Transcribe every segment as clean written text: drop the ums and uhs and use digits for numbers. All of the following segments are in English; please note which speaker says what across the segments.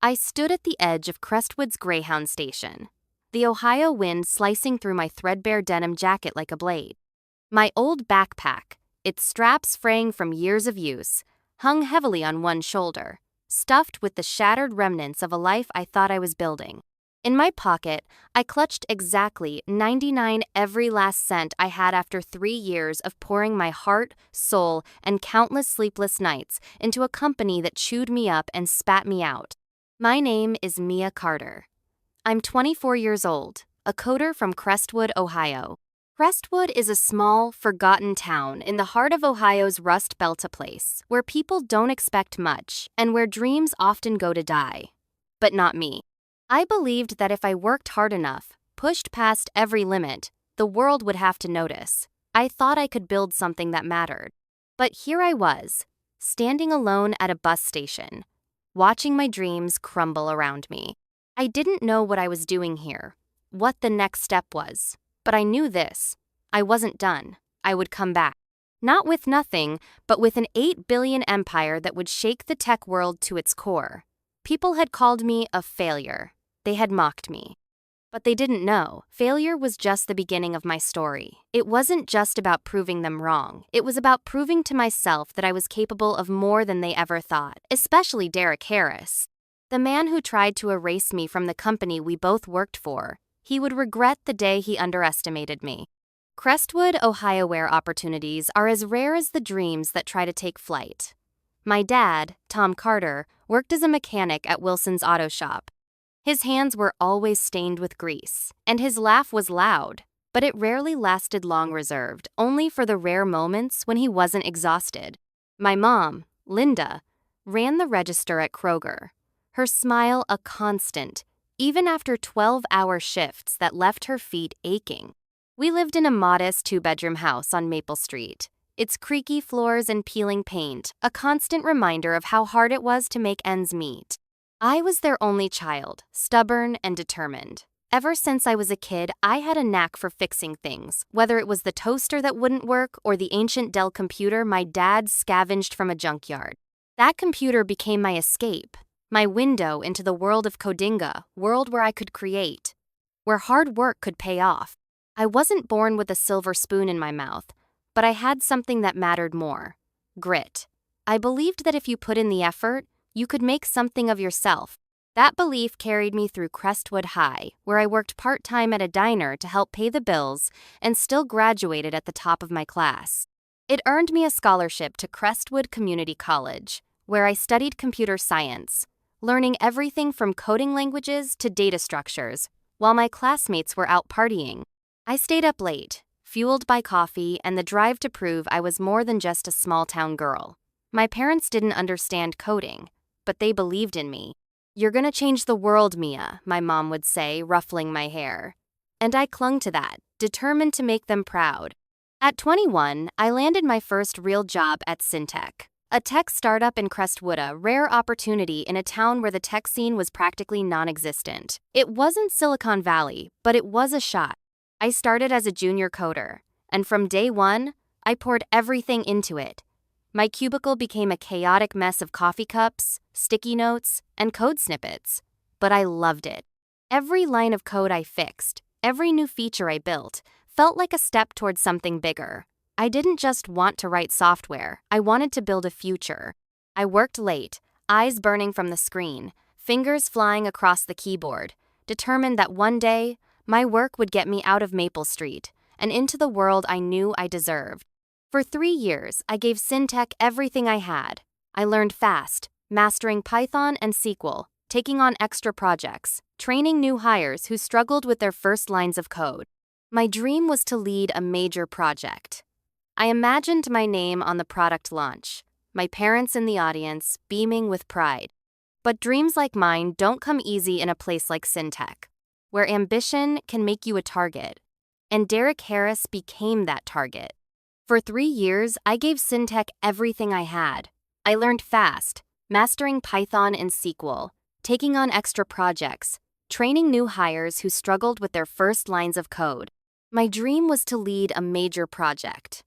Speaker 1: I stood at the edge of Crestwood's Greyhound station, the Ohio wind slicing through my threadbare denim jacket like a blade. My old backpack, its straps fraying from years of use, hung heavily on one shoulder, stuffed with the shattered remnants of a life I thought I was building. In my pocket, I clutched exactly 99 every last cent I had after 3 years of pouring my heart, soul, and countless sleepless nights into a company that chewed me up and spat me out. My name is Mia Carter. I'm 24 years old, a coder from Crestwood, Ohio. Crestwood is a small, forgotten town in the heart of Ohio's Rust Belt, a place where people don't expect much and where dreams often go to die. But not me. I believed that if I worked hard enough, pushed past every limit, the world would have to notice. I thought I could build something that mattered. But here I was, standing alone at a bus station, watching my dreams crumble around me. I didn't know what I was doing here, what the next step was, but I knew this. I wasn't done. I would come back. Not with nothing, but with an 8 billion empire that would shake the tech world to its core. People had called me a failure. They had mocked me. But they didn't know. Failure was just the beginning of my story. It wasn't just about proving them wrong. It was about proving to myself that I was capable of more than they ever thought, especially Derek Harris, the man who tried to erase me from the company we both worked for. He would regret the day he underestimated me. Crestwood, Ohio where opportunities are as rare as the dreams that try to take flight. My dad, Tom Carter, worked as a mechanic at Wilson's Auto Shop. His hands were always stained with grease, and his laugh was loud, but it rarely lasted long, reserved only for the rare moments when he wasn't exhausted. My mom, Linda, ran the register at Kroger, her smile a constant, even after 12-hour shifts that left her feet aching. We lived in a modest 2-bedroom house on Maple Street, its creaky floors and peeling paint a constant reminder of how hard it was to make ends meet. I was their only child, stubborn and determined. Ever since I was a kid, I had a knack for fixing things, whether it was the toaster that wouldn't work or the ancient Dell computer my dad scavenged from a junkyard. That computer became my escape, my window into the world of Codinga, world where I could create, where hard work could pay off. I wasn't born with a silver spoon in my mouth, but I had something that mattered more: grit. I believed that if you put in the effort, you could make something of yourself. That belief carried me through Crestwood High, where I worked part-time at a diner to help pay the bills and still graduated at the top of my class. It earned me a scholarship to Crestwood Community College, where I studied computer science, learning everything from coding languages to data structures, while my classmates were out partying. I stayed up late, fueled by coffee and the drive to prove I was more than just a small-town girl. My parents didn't understand coding, but they believed in me. "You're gonna change the world, Mia," my mom would say, ruffling my hair. And I clung to that, determined to make them proud. At 21, I landed my first real job at Syntech, a tech startup in Crestwood, a rare opportunity in a town where the tech scene was practically non-existent. It wasn't Silicon Valley, but it was a shot. I started as a junior coder, and from day one, I poured everything into it. My cubicle became a chaotic mess of coffee cups, sticky notes, and code snippets, but I loved it. Every line of code I fixed, every new feature I built, felt like a step towards something bigger. I didn't just want to write software, I wanted to build a future. I worked late, eyes burning from the screen, fingers flying across the keyboard, determined that one day, my work would get me out of Maple Street and into the world I knew I deserved. For 3 years, I gave Syntech everything I had. I learned fast, mastering Python and SQL, taking on extra projects, training new hires who struggled with their first lines of code. My dream was to lead a major project. I imagined my name on the product launch, my parents in the audience beaming with pride. But dreams like mine don't come easy in a place like Syntech, where ambition can make you a target. And Derek Harris became that target. For 3 years, I gave Syntech everything I had. I learned fast, mastering Python and SQL, taking on extra projects, training new hires who struggled with their first lines of code. My dream was to lead a major project.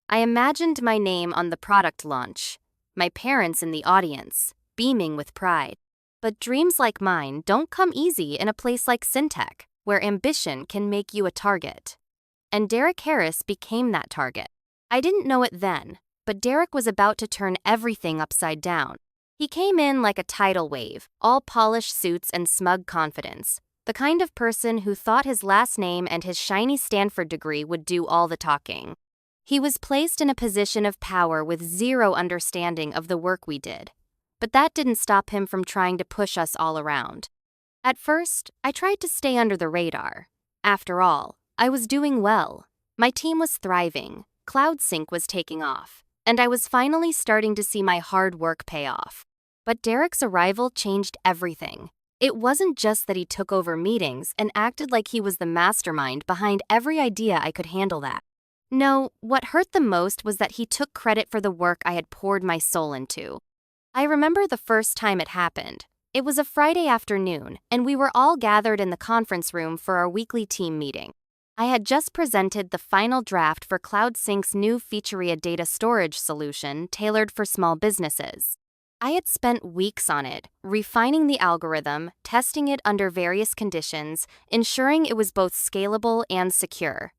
Speaker 1: I imagined my name on the product launch, my parents in the audience, beaming with pride. But dreams like mine don't come easy in a place like Syntech, where ambition can make you a target. And Derek Harris became that target. I didn't know it then, but Derek was about to turn everything upside down. He came in like a tidal wave, all polished suits and smug confidence, the kind of person who thought his last name and his shiny Stanford degree would do all the talking. He was placed in a position of power with zero understanding of the work we did. But that didn't stop him from trying to push us all around. At first, I tried to stay under the radar. After all, I was doing well. My team was thriving, CloudSync was taking off, and I was finally starting to see my hard work pay off. But Derek's arrival changed everything. It wasn't just that he took over meetings and acted like he was the mastermind behind every idea I could handle that. No, what hurt the most was that he took credit for the work I had poured my soul into. I remember the first time it happened. It was a Friday afternoon, and we were all gathered in the conference room for our weekly team meeting. I had just presented the final draft for CloudSync's new Featuria data storage solution tailored for small businesses. I had spent weeks on it, refining the algorithm, testing it under various conditions, ensuring it was both scalable and secure.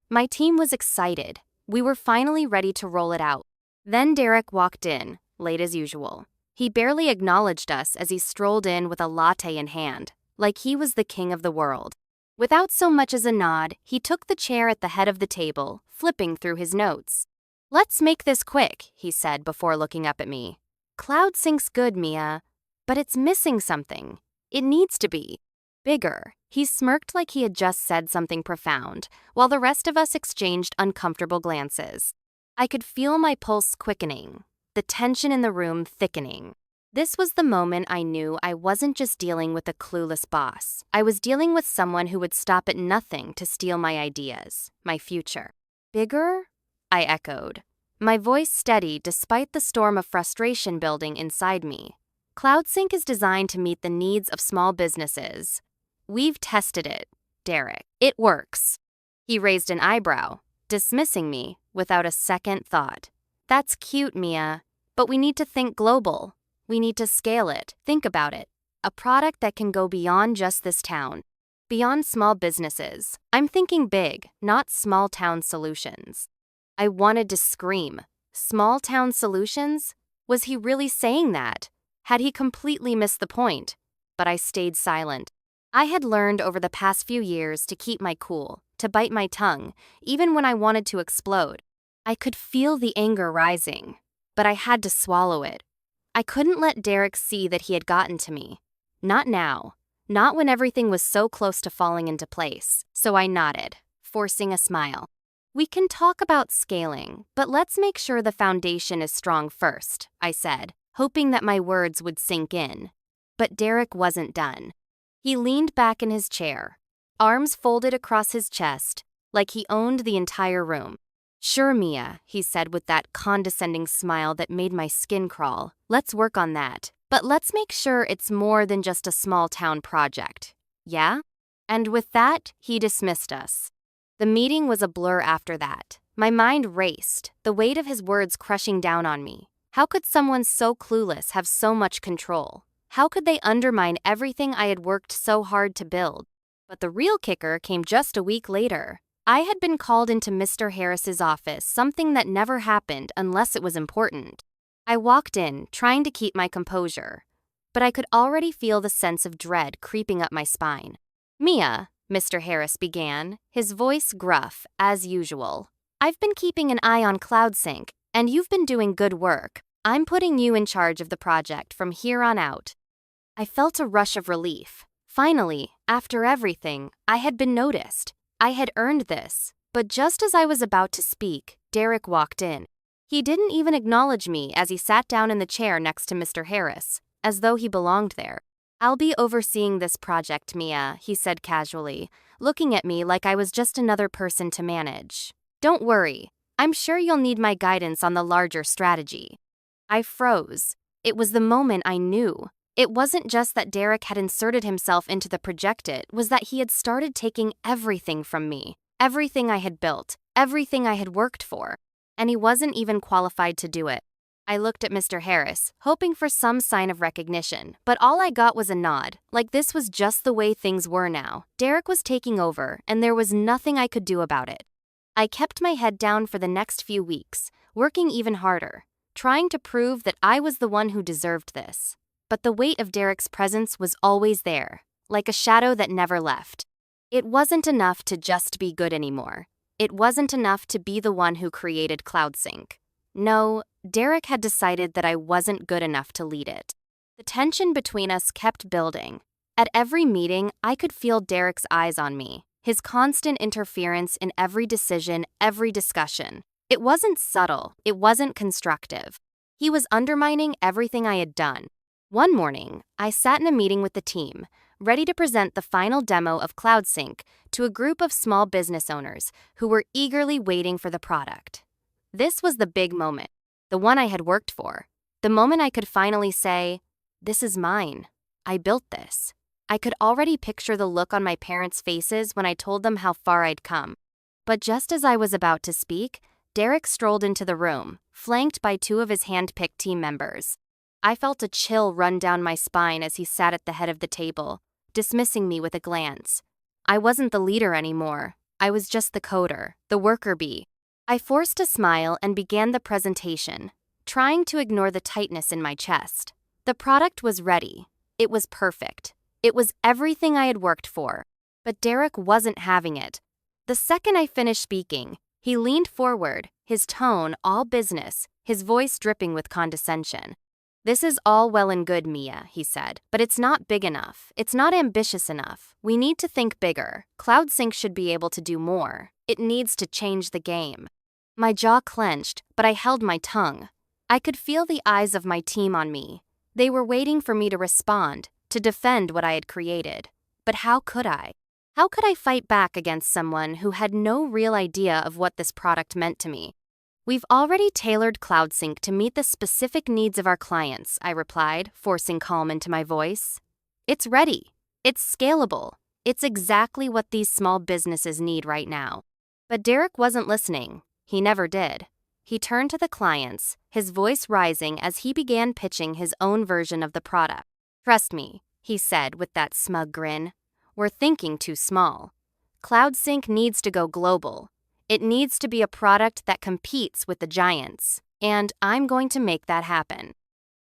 Speaker 1: My team was excited. We were finally ready to roll it out. Then Derek walked in, late as usual. He barely acknowledged us as he strolled in with a latte in hand, like he was the king of the world. Without so much as a nod, he took the chair at the head of the table, flipping through his notes. "Let's make this quick," he said before looking up at me. "CloudSync's good, Mia, but it's missing something. It needs to be bigger." He smirked like he had just said something profound, while the rest of us exchanged uncomfortable glances. I could feel my pulse quickening, the tension in the room thickening. This was the moment I knew I wasn't just dealing with a clueless boss. I was dealing with someone who would stop at nothing to steal my ideas, my future. "Bigger?" I echoed, my voice steady despite the storm of frustration building inside me. CloudSync is designed to meet the needs of small businesses. We've tested it, Derek. It works. He raised an eyebrow, dismissing me without a second thought. "That's cute, Mia, but we need to think global. We need to scale it. Think about it. A product that can go beyond just this town. Beyond small businesses. I'm thinking big, not small town solutions." I wanted to scream. Small town solutions? Was he really saying that? Had he completely missed the point? But I stayed silent. I had learned over the past few years to keep my cool, to bite my tongue, even when I wanted to explode. I could feel the anger rising, but I had to swallow it. I couldn't let Derek see that he had gotten to me. Not now. Not when everything was so close to falling into place. So I nodded, forcing a smile. "We can talk about scaling, but let's make sure the foundation is strong first," I said, hoping that my words would sink in. But Derek wasn't done. He leaned back in his chair, arms folded across his chest, like he owned the entire room. "Sure, Mia," he said with that condescending smile that made my skin crawl. "Let's work on that. But let's make sure it's more than just a small town project. Yeah?" And with that, he dismissed us. The meeting was a blur after that. My mind raced, the weight of his words crushing down on me. How could someone so clueless have so much control? How could they undermine everything I had worked so hard to build? But the real kicker came just a week later. I had been called into Mr. Harris's office, something that never happened unless it was important. I walked in, trying to keep my composure, but I could already feel the sense of dread creeping up my spine. "Mia," Mr. Harris began, his voice gruff, as usual. "I've been keeping an eye on CloudSync, and you've been doing good work. I'm putting you in charge of the project from here on out." I felt a rush of relief. Finally, after everything, I had been noticed. I had earned this. But just as I was about to speak, Derek walked in. He didn't even acknowledge me as he sat down in the chair next to Mr. Harris, as though he belonged there. "I'll be overseeing this project, Mia," he said casually, looking at me like I was just another person to manage. "Don't worry. I'm sure you'll need my guidance on the larger strategy." I froze. It was the moment I knew. It wasn't just that Derek had inserted himself into the project, it was that he had started taking everything from me. Everything I had built, everything I had worked for. And he wasn't even qualified to do it. I looked at Mr. Harris, hoping for some sign of recognition, but all I got was a nod, like this was just the way things were now. Derek was taking over, and there was nothing I could do about it. I kept my head down for the next few weeks, working even harder, trying to prove that I was the one who deserved this. But the weight of Derek's presence was always there, like a shadow that never left. It wasn't enough to just be good anymore. It wasn't enough to be the one who created CloudSync. No, Derek had decided that I wasn't good enough to lead it. The tension between us kept building. At every meeting, I could feel Derek's eyes on me, his constant interference in every decision, every discussion. It wasn't subtle, it wasn't constructive. He was undermining everything I had done. One morning, I sat in a meeting with the team, ready to present the final demo of CloudSync to a group of small business owners who were eagerly waiting for the product. This was the big moment, the one I had worked for, the moment I could finally say, "This is mine. I built this." I could already picture the look on my parents' faces when I told them how far I'd come. But just as I was about to speak, Derek strolled into the room, flanked by two of his hand-picked team members. I felt a chill run down my spine as he sat at the head of the table, dismissing me with a glance. I wasn't the leader anymore. I was just the coder, the worker bee. I forced a smile and began the presentation, trying to ignore the tightness in my chest. The product was ready. It was perfect. It was everything I had worked for. But Derek wasn't having it. The second I finished speaking, he leaned forward, his tone all business, his voice dripping with condescension. "This is all well and good, Mia," he said, "but it's not big enough. It's not ambitious enough. We need to think bigger. CloudSync should be able to do more. It needs to change the game." My jaw clenched, but I held my tongue. I could feel the eyes of my team on me. They were waiting for me to respond, to defend what I had created. But how could I? How could I fight back against someone who had no real idea of what this product meant to me? "We've already tailored CloudSync to meet the specific needs of our clients," I replied, forcing calm into my voice. "It's ready. It's scalable. It's exactly what these small businesses need right now." But Derek wasn't listening. He never did. He turned to the clients, his voice rising as he began pitching his own version of the product. "Trust me," he said with that smug grin. "We're thinking too small. CloudSync needs to go global. It needs to be a product that competes with the giants, and I'm going to make that happen."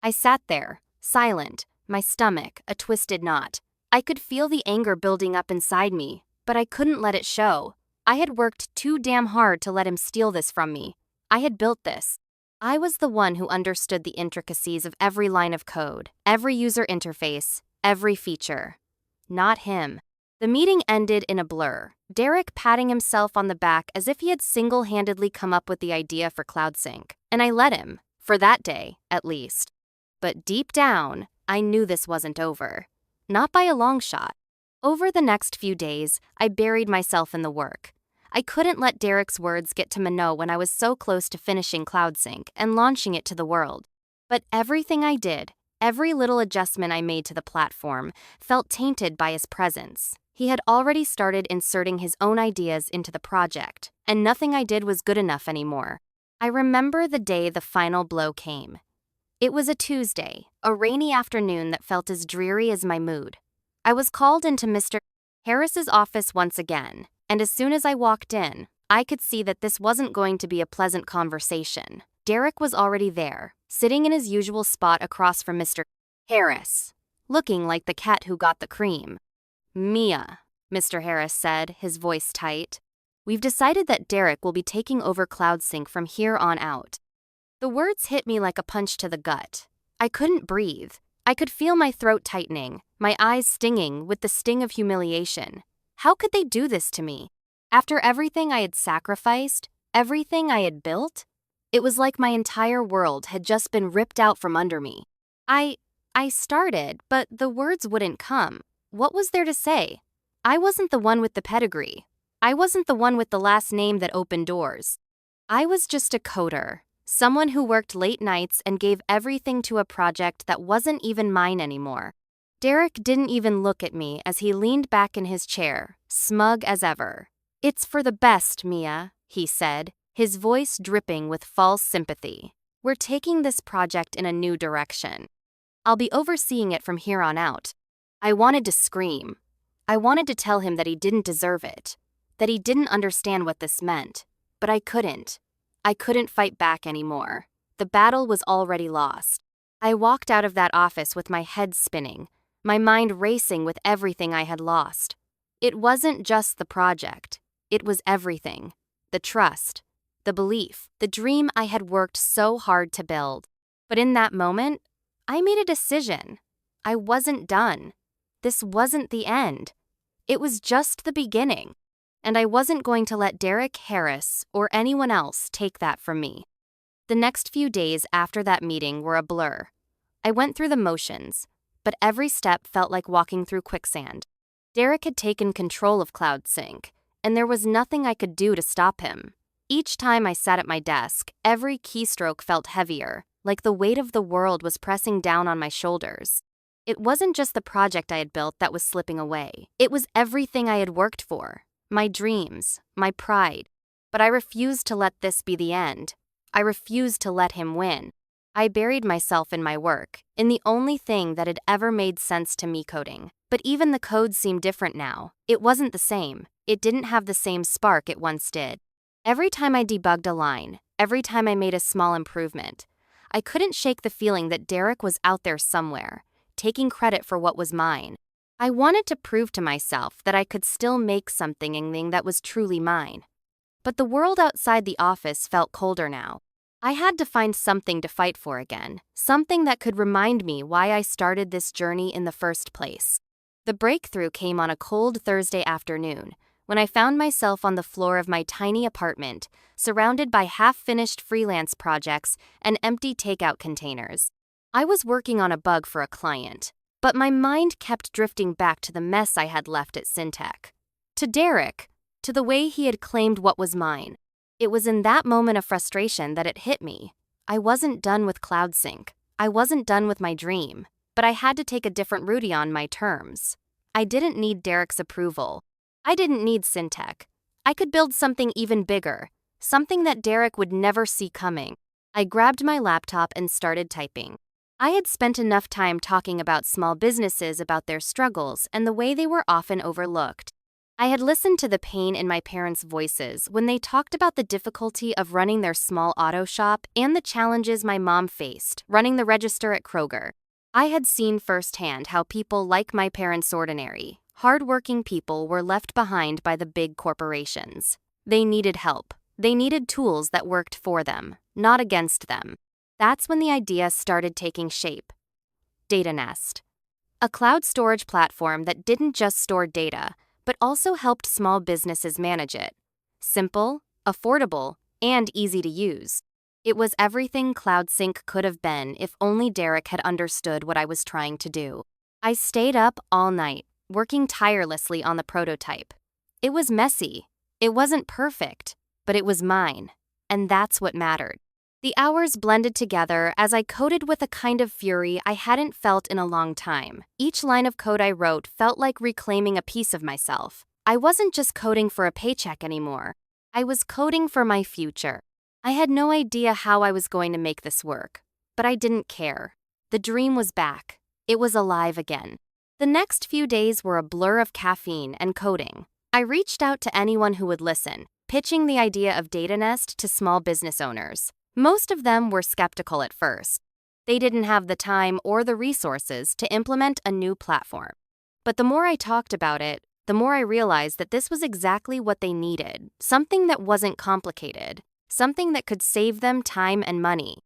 Speaker 1: I sat there, silent, my stomach a twisted knot. I could feel the anger building up inside me, but I couldn't let it show. I had worked too damn hard to let him steal this from me. I had built this. I was the one who understood the intricacies of every line of code, every user interface, every feature. Not him. The meeting ended in a blur, Derek patting himself on the back as if he had single-handedly come up with the idea for CloudSync, and I let him, for that day, at least. But deep down, I knew this wasn't over. Not by a long shot. Over the next few days, I buried myself in the work. I couldn't let Derek's words get to Minot when I was so close to finishing CloudSync and launching it to the world. But everything I did, every little adjustment I made to the platform, felt tainted by his presence. He had already started inserting his own ideas into the project, and nothing I did was good enough anymore. I remember the day the final blow came. It was a Tuesday, a rainy afternoon that felt as dreary as my mood. I was called into Mr. Harris's office once again, and as soon as I walked in, I could see that this wasn't going to be a pleasant conversation. Derek was already there, sitting in his usual spot across from Mr. Harris, looking like the cat who got the cream. "Mia," Mr. Harris said, his voice tight, "we've decided that Derek will be taking over CloudSync from here on out." The words hit me like a punch to the gut. I couldn't breathe. I could feel my throat tightening, my eyes stinging with the sting of humiliation. How could they do this to me? After everything I had sacrificed, everything I had built? It was like my entire world had just been ripped out from under me. I started, but the words wouldn't come. What was there to say? I wasn't the one with the pedigree. I wasn't the one with the last name that opened doors. I was just a coder, someone who worked late nights and gave everything to a project that wasn't even mine anymore. Derek didn't even look at me as he leaned back in his chair, smug as ever. "It's for the best, Mia," he said, his voice dripping with false sympathy. We're taking this project in a new direction. I'll be overseeing it from here on out. I wanted to scream. I wanted to tell him that he didn't deserve it, that he didn't understand what this meant, but I couldn't. I couldn't fight back anymore. The battle was already lost. I walked out of that office with my head spinning, my mind racing with everything I had lost. It wasn't just the project. It was everything. The trust, the belief, the dream I had worked so hard to build. But in that moment, I made a decision. I wasn't done. This wasn't the end. It was just the beginning. And I wasn't going to let Derek Harris or anyone else take that from me. The next few days after that meeting were a blur. I went through the motions, but every step felt like walking through quicksand. Derek had taken control of CloudSync, and there was nothing I could do to stop him. Each time I sat at my desk, every keystroke felt heavier, like the weight of the world was pressing down on my shoulders. It wasn't just the project I had built that was slipping away. It was everything I had worked for, my dreams, my pride. But I refused to let this be the end. I refused to let him win. I buried myself in my work, in the only thing that had ever made sense to me, coding. But even the code seemed different now. It wasn't the same. It didn't have the same spark it once did. Every time I debugged a line, every time I made a small improvement, I couldn't shake the feeling that Derek was out there somewhere, taking credit for what was mine. I wanted to prove to myself that I could still make something that was truly mine. But the world outside the office felt colder now. I had to find something to fight for again, something that could remind me why I started this journey in the first place. The breakthrough came on a cold Thursday afternoon, when I found myself on the floor of my tiny apartment, surrounded by half-finished freelance projects and empty takeout containers. I was working on a bug for a client, but my mind kept drifting back to the mess I had left at Syntech. To Derek, to the way he had claimed what was mine. It was in that moment of frustration that it hit me. I wasn't done with CloudSync. I wasn't done with my dream, but I had to take a different route on my terms. I didn't need Derek's approval. I didn't need Syntech. I could build something even bigger, something that Derek would never see coming. I grabbed my laptop and started typing. I had spent enough time talking about small businesses, about their struggles, and the way they were often overlooked. I had listened to the pain in my parents' voices when they talked about the difficulty of running their small auto shop and the challenges my mom faced running the register at Kroger. I had seen firsthand how people like my parents' ordinary, hard-working people were left behind by the big corporations. They needed help. They needed tools that worked for them, not against them. That's when the idea started taking shape. Data Nest. A cloud storage platform that didn't just store data, but also helped small businesses manage it. Simple, affordable, and easy to use. It was everything CloudSync could have been if only Derek had understood what I was trying to do. I stayed up all night, working tirelessly on the prototype. It was messy. It wasn't perfect, but it was mine, and that's what mattered. The hours blended together as I coded with a kind of fury I hadn't felt in a long time. Each line of code I wrote felt like reclaiming a piece of myself. I wasn't just coding for a paycheck anymore. I was coding for my future. I had no idea how I was going to make this work, but I didn't care. The dream was back. It was alive again. The next few days were a blur of caffeine and coding. I reached out to anyone who would listen, pitching the idea of Data Nest to small business owners. Most of them were skeptical at first. They didn't have the time or the resources to implement a new platform. But the more I talked about it, the more I realized that this was exactly what they needed, something that wasn't complicated, something that could save them time and money.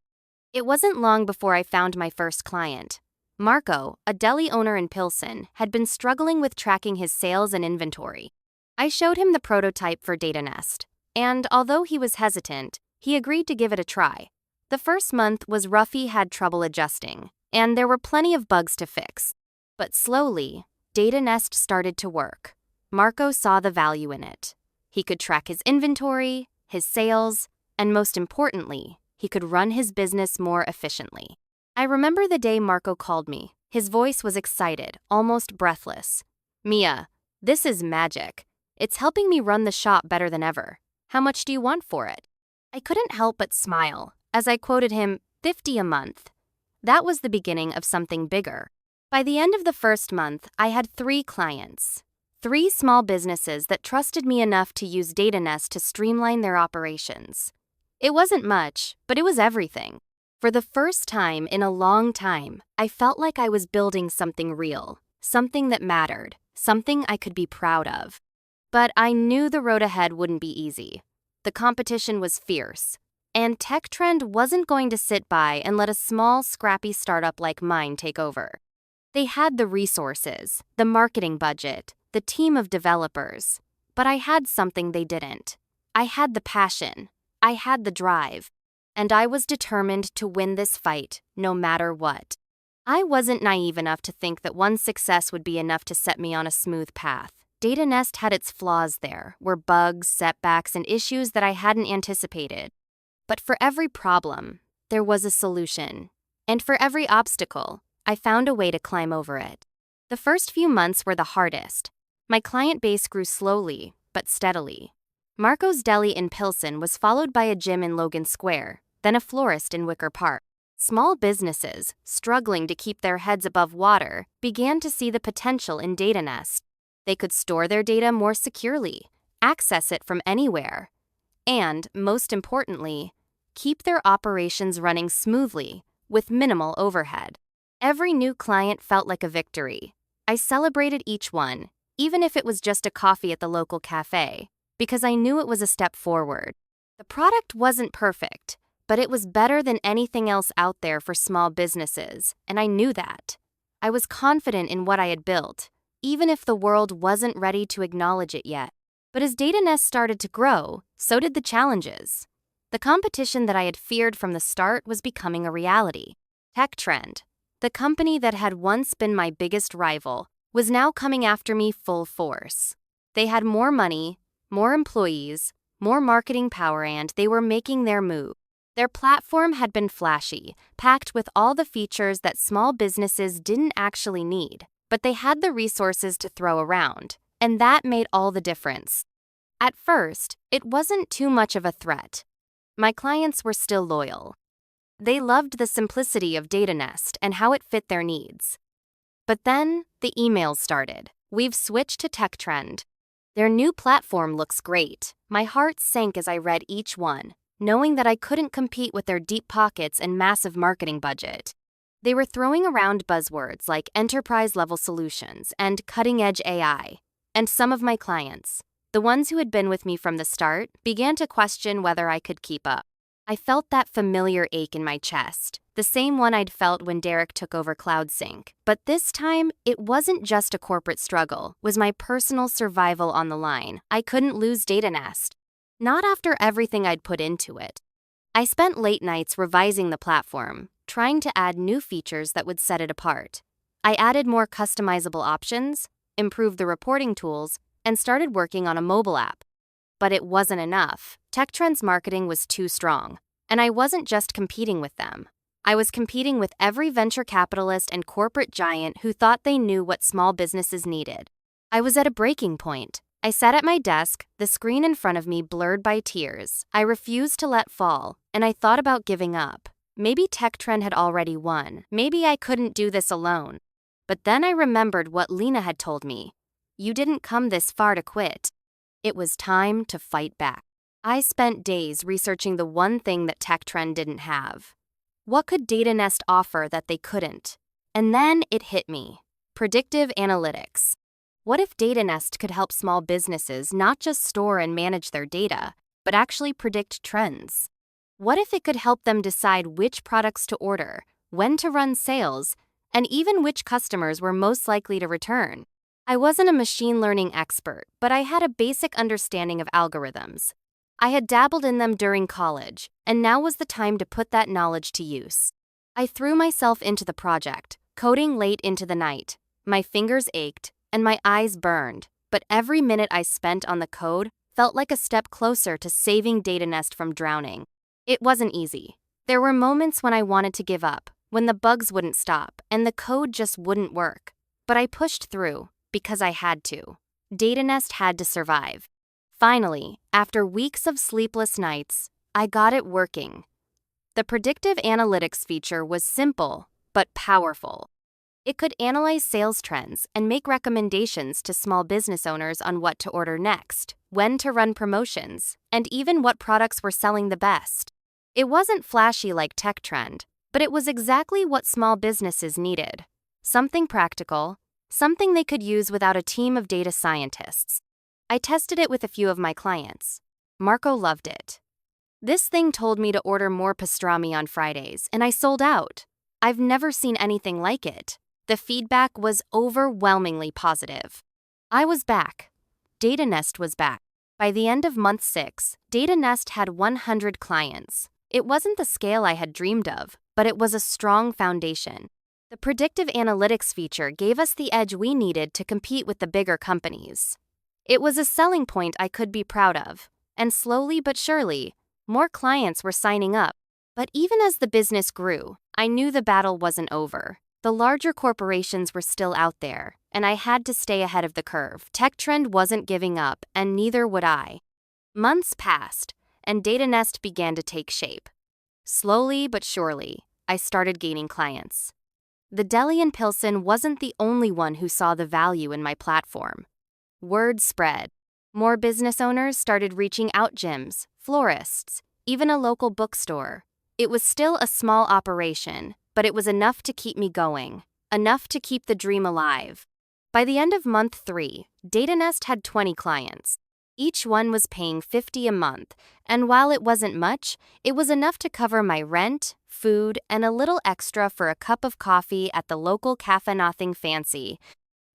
Speaker 1: It wasn't long before I found my first client. Marco, a deli owner in Pilsen, had been struggling with tracking his sales and inventory. I showed him the prototype for Data Nest, and although he was hesitant, he agreed to give it a try. The first month was rough. He had trouble adjusting, and there were plenty of bugs to fix. But slowly, Data Nest started to work. Marco saw the value in it. He could track his inventory, his sales, and most importantly, he could run his business more efficiently. I remember the day Marco called me. His voice was excited, almost breathless. "Mia, this is magic. It's helping me run the shop better than ever. How much do you want for it?" I couldn't help but smile as I quoted him, $50 a month. That was the beginning of something bigger. By the end of the first month, I had 3 clients. 3 small businesses that trusted me enough to use Data Nest to streamline their operations. It wasn't much, but it was everything. For the first time in a long time, I felt like I was building something real, something that mattered, something I could be proud of. But I knew the road ahead wouldn't be easy. The competition was fierce, and TechTrend wasn't going to sit by and let a small, scrappy startup like mine take over. They had the resources, the marketing budget, the team of developers, but I had something they didn't. I had the passion, I had the drive, and I was determined to win this fight no matter what. I wasn't naive enough to think that one success would be enough to set me on a smooth path. Data Nest had its flaws. There were bugs, setbacks, and issues that I hadn't anticipated. But for every problem, there was a solution. And for every obstacle, I found a way to climb over it. The first few months were the hardest. My client base grew slowly, but steadily. Marco's Deli in Pilsen was followed by a gym in Logan Square, then a florist in Wicker Park. Small businesses, struggling to keep their heads above water, began to see the potential in Data Nest. They could store their data more securely, access it from anywhere, and, most importantly, keep their operations running smoothly with minimal overhead. Every new client felt like a victory. I celebrated each one, even if it was just a coffee at the local cafe, because I knew it was a step forward. The product wasn't perfect, but it was better than anything else out there for small businesses, and I knew that. I was confident in what I had built, even if the world wasn't ready to acknowledge it yet. But as Data Nest started to grow, so did the challenges. The competition that I had feared from the start was becoming a reality. TechTrend, the company that had once been my biggest rival, was now coming after me full force. They had more money, more employees, more marketing power, and they were making their move. Their platform had been flashy, packed with all the features that small businesses didn't actually need, but they had the resources to throw around, and that made all the difference. At first, it wasn't too much of a threat. My clients were still loyal. They loved the simplicity of Data Nest and how it fit their needs. But then, the emails started. "We've switched to TechTrend. Their new platform looks great." My heart sank as I read each one, knowing that I couldn't compete with their deep pockets and massive marketing budget. They were throwing around buzzwords like enterprise-level solutions and cutting-edge AI. And some of my clients, the ones who had been with me from the start, began to question whether I could keep up. I felt that familiar ache in my chest, the same one I'd felt when Derek took over CloudSync. But this time, it wasn't just a corporate struggle, it was my personal survival on the line. I couldn't lose Data Nest. Not after everything I'd put into it. I spent late nights revising the platform, trying to add new features that would set it apart. I added more customizable options, improved the reporting tools, and started working on a mobile app. But it wasn't enough. TechTrend's marketing was too strong, and I wasn't just competing with them. I was competing with every venture capitalist and corporate giant who thought they knew what small businesses needed. I was at a breaking point. I sat at my desk, the screen in front of me blurred by tears. I refused to let fall, and I thought about giving up. Maybe TechTrend had already won. Maybe I couldn't do this alone. But then I remembered what Lena had told me. "You didn't come this far to quit." It was time to fight back. I spent days researching the one thing that TechTrend didn't have. What could Data Nest offer that they couldn't? And then it hit me. Predictive analytics. What if Data Nest could help small businesses not just store and manage their data, but actually predict trends? What if it could help them decide which products to order, when to run sales, and even which customers were most likely to return? I wasn't a machine learning expert, but I had a basic understanding of algorithms. I had dabbled in them during college, and now was the time to put that knowledge to use. I threw myself into the project, coding late into the night. My fingers ached, and my eyes burned, but every minute I spent on the code felt like a step closer to saving Data Nest from drowning. It wasn't easy. There were moments when I wanted to give up, when the bugs wouldn't stop, and the code just wouldn't work. But I pushed through, because I had to. Data Nest had to survive. Finally, after weeks of sleepless nights, I got it working. The predictive analytics feature was simple, but powerful. It could analyze sales trends and make recommendations to small business owners on what to order next, when to run promotions, and even what products were selling the best. It wasn't flashy like TechTrend, but it was exactly what small businesses needed. Something practical, something they could use without a team of data scientists. I tested it with a few of my clients. Marco loved it. This thing told me to order more pastrami on Fridays, and I sold out. I've never seen anything like it. The feedback was overwhelmingly positive. I was back. Data Nest was back. By the end of month 6, Data Nest had 100 clients. It wasn't the scale I had dreamed of, but it was a strong foundation. The predictive analytics feature gave us the edge we needed to compete with the bigger companies. It was a selling point I could be proud of, and slowly but surely, more clients were signing up. But even as the business grew, I knew the battle wasn't over. The larger corporations were still out there, and I had to stay ahead of the curve. TechTrend wasn't giving up, and neither would I. Months passed, and Data Nest began to take shape. Slowly but surely, I started gaining clients. The deli in Pilsen wasn't the only one who saw the value in my platform. Word spread. More business owners started reaching out: gyms, florists, even a local bookstore. It was still a small operation, but it was enough to keep me going, enough to keep the dream alive. By the end of month 3, Data Nest had 20 clients. Each one was paying $50 a month, and while it wasn't much, it was enough to cover my rent, food, and a little extra for a cup of coffee at the local Cafe Nothing Fancy.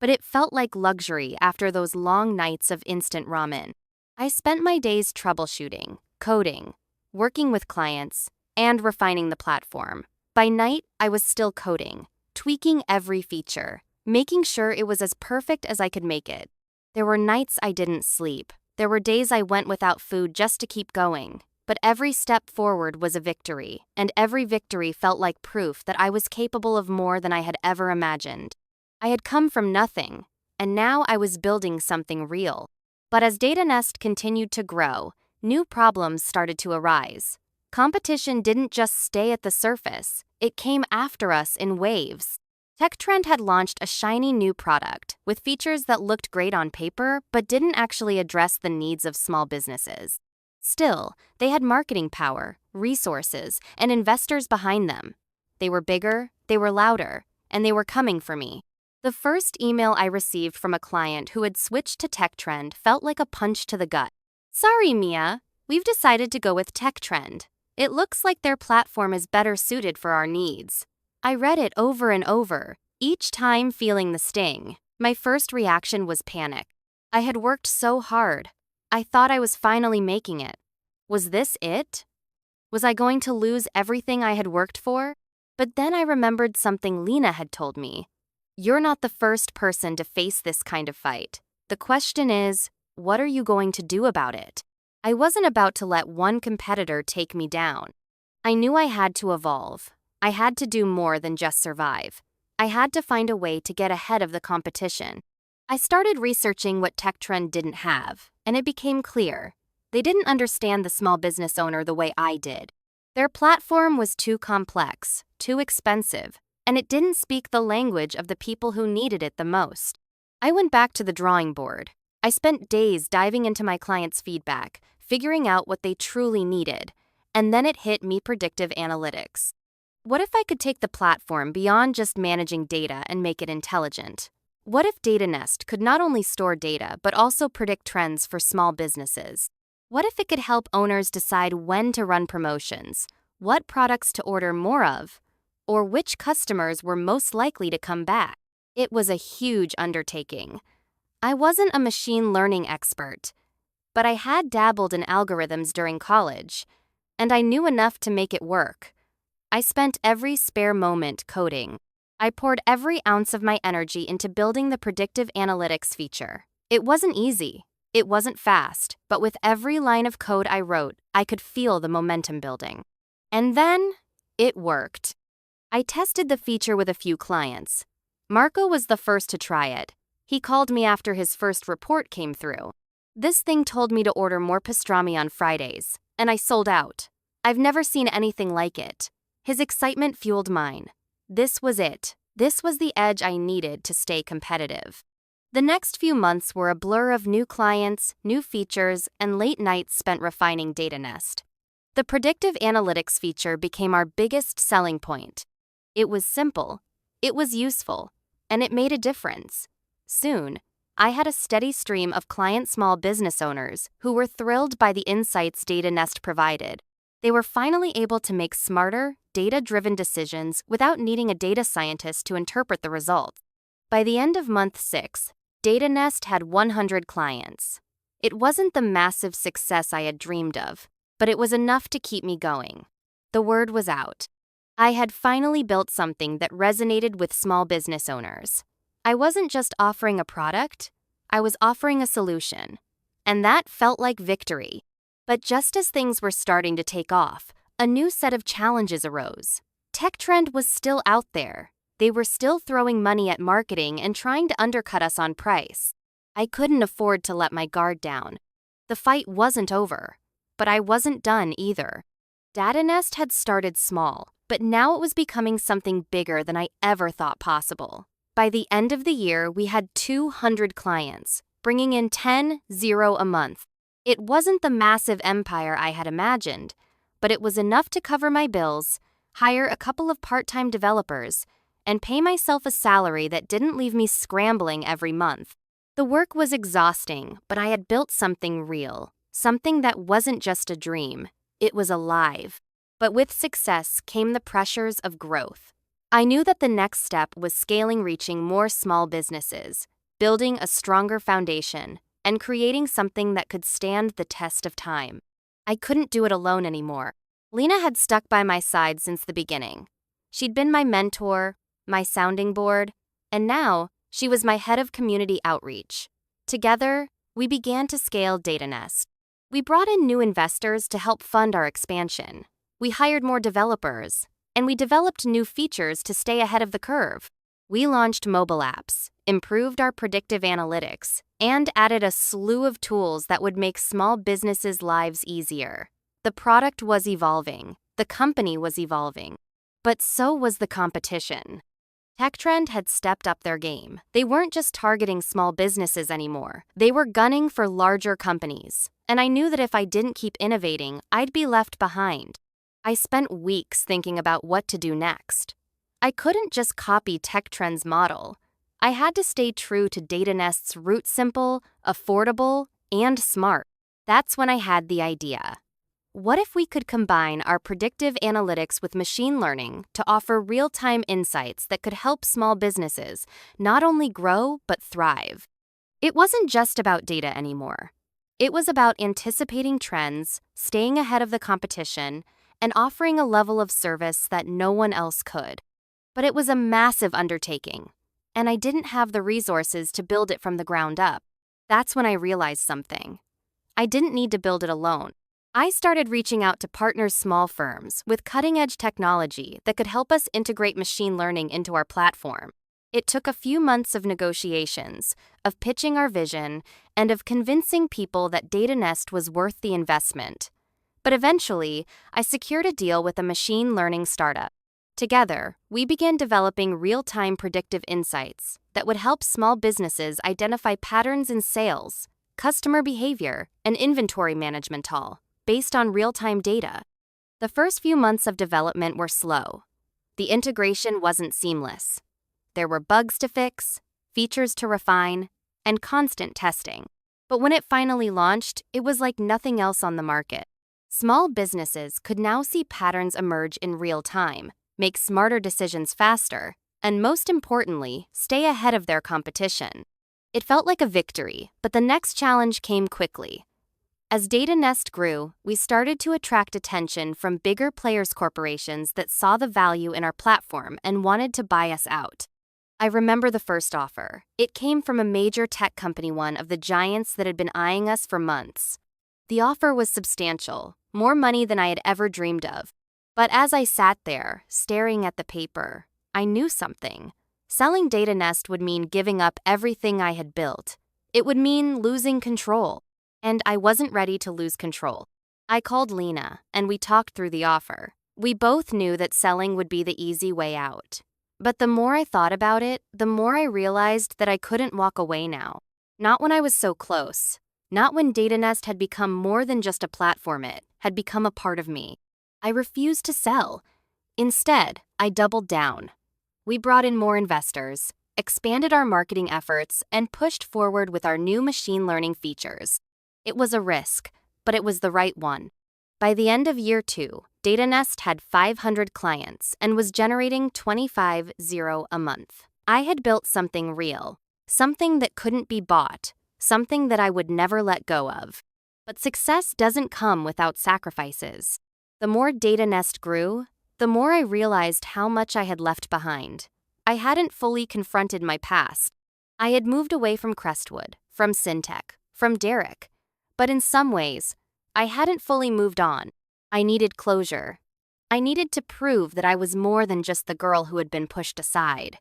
Speaker 1: But it felt like luxury after those long nights of instant ramen. I spent my days troubleshooting, coding, working with clients, and refining the platform. By night, I was still coding, tweaking every feature, making sure it was as perfect as I could make it. There were nights I didn't sleep. There were days I went without food just to keep going. But every step forward was a victory, and every victory felt like proof that I was capable of more than I had ever imagined. I had come from nothing, and now I was building something real. But as Data Nest continued to grow, new problems started to arise. Competition didn't just stay at the surface, it came after us in waves. TechTrend had launched a shiny new product with features that looked great on paper but didn't actually address the needs of small businesses. Still, they had marketing power, resources, and investors behind them. They were bigger, they were louder, and they were coming for me. The first email I received from a client who had switched to TechTrend felt like a punch to the gut. "Sorry, Mia, we've decided to go with TechTrend. It looks like their platform is better suited for our needs." I read it over and over, each time feeling the sting. My first reaction was panic. I had worked so hard. I thought I was finally making it. Was this it? Was I going to lose everything I had worked for? But then I remembered something Lena had told me. You're not the first person to face this kind of fight. The question is, what are you going to do about it? I wasn't about to let one competitor take me down. I knew I had to evolve. I had to do more than just survive. I had to find a way to get ahead of the competition. I started researching what TechTrend didn't have, and it became clear. They didn't understand the small business owner the way I did. Their platform was too complex, too expensive, and it didn't speak the language of the people who needed it the most. I went back to the drawing board. I spent days diving into my clients' feedback, figuring out what they truly needed, and then it hit me: predictive analytics. What if I could take the platform beyond just managing data and make it intelligent? What if Data Nest could not only store data but also predict trends for small businesses? What if it could help owners decide when to run promotions, what products to order more of, or which customers were most likely to come back? It was a huge undertaking. I wasn't a machine learning expert, but I had dabbled in algorithms during college, and I knew enough to make it work. I spent every spare moment coding. I poured every ounce of my energy into building the predictive analytics feature. It wasn't easy. It wasn't fast, but with every line of code I wrote, I could feel the momentum building. And then, it worked. I tested the feature with a few clients. Marco was the first to try it. He called me after his first report came through. This thing told me to order more pastrami on Fridays, and I sold out. I've never seen anything like it. His excitement fueled mine. This was it. This was the edge I needed to stay competitive. The next few months were a blur of new clients, new features, and late nights spent refining Data Nest. The predictive analytics feature became our biggest selling point. It was simple, it was useful, and it made a difference. Soon, I had a steady stream of client small business owners who were thrilled by the insights Data Nest provided. They were finally able to make smarter, data-driven decisions without needing a data scientist to interpret the results. By the end of month 6, Data Nest had 100 clients. It wasn't the massive success I had dreamed of, but it was enough to keep me going. The word was out. I had finally built something that resonated with small business owners. I wasn't just offering a product, I was offering a solution. And that felt like victory. But just as things were starting to take off, a new set of challenges arose. TechTrend was still out there. They were still throwing money at marketing and trying to undercut us on price. I couldn't afford to let my guard down. The fight wasn't over, but I wasn't done either. Data Nest had started small, but now it was becoming something bigger than I ever thought possible. By the end of the year, we had 200 clients, bringing in 10 a month. It wasn't the massive empire I had imagined, but it was enough to cover my bills, hire a couple of part-time developers, and pay myself a salary that didn't leave me scrambling every month. The work was exhausting, but I had built something real, something that wasn't just a dream. It was alive. But with success came the pressures of growth. I knew that the next step was scaling, reaching more small businesses, building a stronger foundation, and creating something that could stand the test of time. I couldn't do it alone anymore. Lena had stuck by my side since the beginning. She'd been my mentor, my sounding board, and now she was my head of community outreach. Together, we began to scale Data Nest. We brought in new investors to help fund our expansion. We hired more developers, and we developed new features to stay ahead of the curve. We launched mobile apps, improved our predictive analytics, and added a slew of tools that would make small businesses' lives easier. The product was evolving, the company was evolving, but so was the competition. TechTrend had stepped up their game. They weren't just targeting small businesses anymore. They were gunning for larger companies. And I knew that if I didn't keep innovating, I'd be left behind. I spent weeks thinking about what to do next. I couldn't just copy TechTrend's model. I had to stay true to Data Nest's root: simple, affordable, and smart. That's when I had the idea. What if we could combine our predictive analytics with machine learning to offer real-time insights that could help small businesses not only grow but thrive? It wasn't just about data anymore. It was about anticipating trends, staying ahead of the competition, and offering a level of service that no one else could. But it was a massive undertaking, and I didn't have the resources to build it from the ground up. That's when I realized something. I didn't need to build it alone. I started reaching out to partners, small firms with cutting-edge technology that could help us integrate machine learning into our platform. It took a few months of negotiations, of pitching our vision, and of convincing people that Data Nest was worth the investment. But eventually, I secured a deal with a machine learning startup. Together, we began developing real-time predictive insights that would help small businesses identify patterns in sales, customer behavior, and inventory management, all based on real-time data. The first few months of development were slow. The integration wasn't seamless. There were bugs to fix, features to refine, and constant testing. But when it finally launched, it was like nothing else on the market. Small businesses could now see patterns emerge in real time, make smarter decisions faster, and most importantly, stay ahead of their competition. It felt like a victory, but the next challenge came quickly. As Data Nest grew, we started to attract attention from bigger players, corporations that saw the value in our platform and wanted to buy us out. I remember the first offer. It came from a major tech company, one of the giants that had been eyeing us for months. The offer was substantial, more money than I had ever dreamed of. But as I sat there, staring at the paper, I knew something. Selling Data Nest would mean giving up everything I had built. It would mean losing control. And I wasn't ready to lose control. I called Lena, and we talked through the offer. We both knew that selling would be the easy way out. But the more I thought about it, the more I realized that I couldn't walk away now. Not when I was so close. Not when Data Nest had become more than just a platform, it had become a part of me. I refused to sell. Instead, I doubled down. We brought in more investors, expanded our marketing efforts, and pushed forward with our new machine learning features. It was a risk, but it was the right one. By the end of year 2, Data Nest had 500 clients and was generating $25,000 a month. I had built something real, something that couldn't be bought, something that I would never let go of. But success doesn't come without sacrifices. The more Data Nest grew, the more I realized how much I had left behind. I hadn't fully confronted my past. I had moved away from Crestwood, from Syntech, from Derek. But in some ways, I hadn't fully moved on. I needed closure. I needed to prove that I was more than just the girl who had been pushed aside.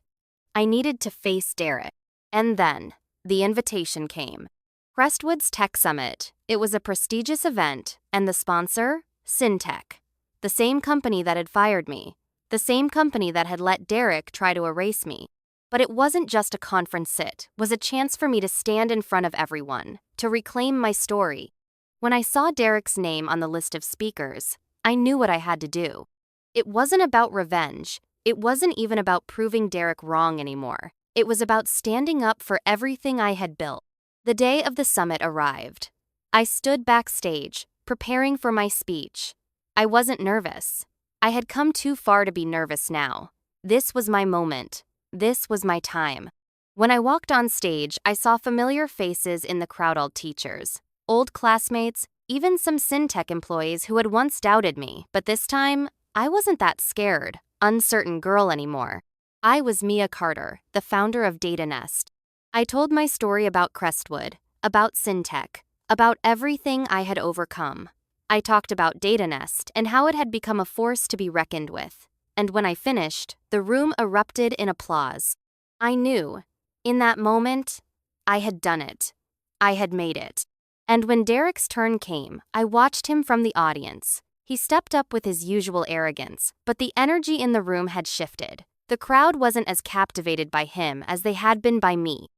Speaker 1: I needed to face Derek. And then, the invitation came. Crestwood's Tech Summit. It was a prestigious event, and the sponsor, Syntech. The same company that had fired me. The same company that had let Derek try to erase me. But it wasn't just a conference, it was a chance for me to stand in front of everyone, to reclaim my story. When I saw Derek's name on the list of speakers, I knew what I had to do. It wasn't about revenge. It wasn't even about proving Derek wrong anymore. It was about standing up for everything I had built. The day of the summit arrived. I stood backstage, preparing for my speech. I wasn't nervous. I had come too far to be nervous now. This was my moment. This was my time. When I walked on stage, I saw familiar faces in the crowd, old teachers, old classmates, even some Syntech employees who had once doubted me, but this time, I wasn't that scared, uncertain girl anymore. I was Mia Carter, the founder of Data Nest. I told my story about Crestwood, about Syntech, about everything I had overcome. I talked about Data Nest and how it had become a force to be reckoned with. And when I finished, the room erupted in applause. I knew, in that moment, I had done it. I had made it. And when Derek's turn came, I watched him from the audience. He stepped up with his usual arrogance, but the energy in the room had shifted. The crowd wasn't as captivated by him as they had been by me.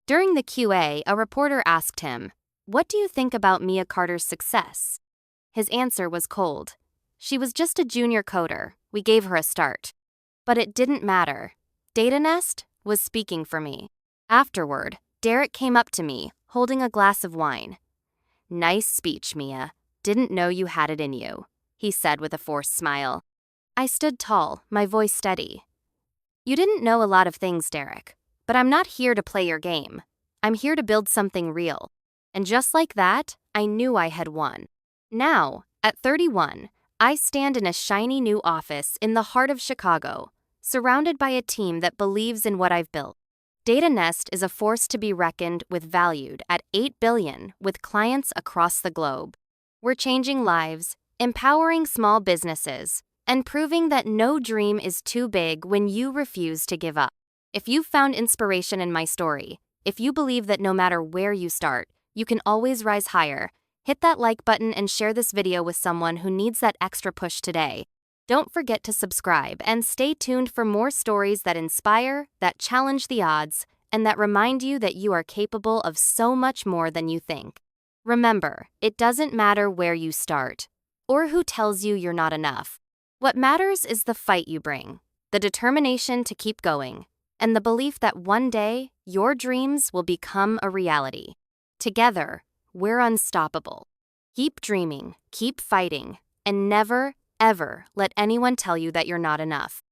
Speaker 1: During the Q&A, a reporter asked him, "What do you think about Mia Carter's success?" His answer was cold. "She was just a junior coder. We gave her a start." But it didn't matter. Data Nest was speaking for me. Afterward, Derek came up to me, holding a glass of wine. "Nice speech, Mia. Didn't know you had it in you," he said with a forced smile. I stood tall, my voice steady. "You didn't know a lot of things, Derek, but I'm not here to play your game. I'm here to build something real." And just like that, I knew I had won. Now, at 31, I stand in a shiny new office in the heart of Chicago, surrounded by a team that believes in what I've built. Data Nest is a force to be reckoned with, valued at $8 billion, with clients across the globe. We're changing lives, empowering small businesses, and proving that no dream is too big when you refuse to give up. If you've found inspiration in my story, if you believe that no matter where you start, you can always rise higher, hit that like button and share this video with someone who needs that extra push today. Don't forget to subscribe and stay tuned for more stories that inspire, that challenge the odds, and that remind you that you are capable of so much more than you think. Remember, it doesn't matter where you start, or who tells you you're not enough. What matters is the fight you bring, the determination to keep going, and the belief that one day, your dreams will become a reality. Together, we're unstoppable. Keep dreaming, keep fighting, and never, ever let anyone tell you that you're not enough.